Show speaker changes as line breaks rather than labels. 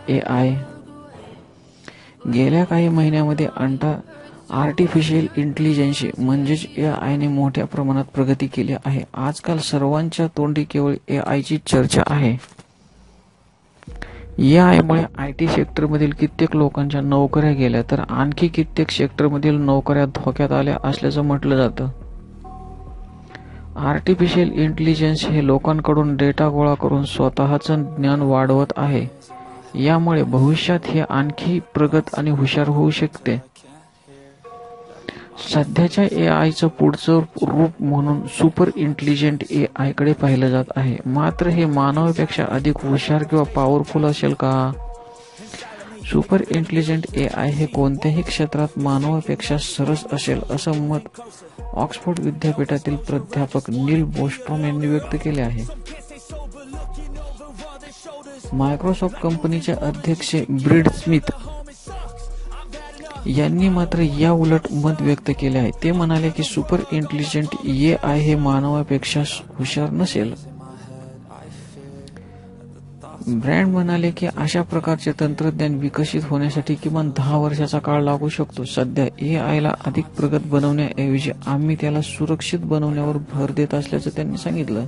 AI. गेल्या काही महिन्यामध्ये आर्टिफिशियल इंटेलिजन्स म्हणजेच AI ने मोठ्या प्रमाणात प्रगती केली आहे. आजकाल सर्वांच्या तोंडी केवळ AI ची चर्चा आहे. AI मुळे IT सेक्टरमधील कित्येक लोकांच्या नोकऱ्या गेल्या तर आणखी कित्येक सेक्टरमधील नोकऱ्या धोक्यात आल्या असल्याचं म्हटलं जातं. आर्टिफिशियल इंटेलिजन्स हे लोकांकडून डेटा गोळा करून स्वतःचं ज्ञान वाढवत आहे. यामुळे भविष्यात हे आणखी प्रगत आणि हुशार होऊ शकते. सध्याच्या AIचं पुढचं रूप म्हणून सुपर इंटेलिजंट AI कडे पाहिलं जात आहे. मात्र हे मानवापेक्षा अधिक हुशार किंवा पॉवरफुल असेल का? सुपर इंटेलिजंट AI हे कोणत्याही क्षेत्रात मानवापेक्षा सरस असेल असं मत ऑक्सफोर्ड विद्यापीठातील प्राध्यापक नील बोस्ट्रॉम यांनी व्यक्त केले आहे. मायक्रोसॉफ्ट कंपनीचे अध्यक्ष ब्रॅड स्मिथ यांनी मात्र या उलट मत व्यक्त केले आहे. ते म्हणाले की सुपर इंटेलिजंट AI हे मानवापेक्षा हुशार नसेल. ब्रॅड म्हणाले की अशा प्रकारचे तंत्रज्ञान विकसित होण्यासाठी किमान 10 वर्षाचा काळ लागू शकतो. सध्या AI ला अधिक प्रगत बनवण्याऐवजी आम्ही त्याला सुरक्षित बनवण्यावर भर देत असल्याचं त्यांनी सांगितलं.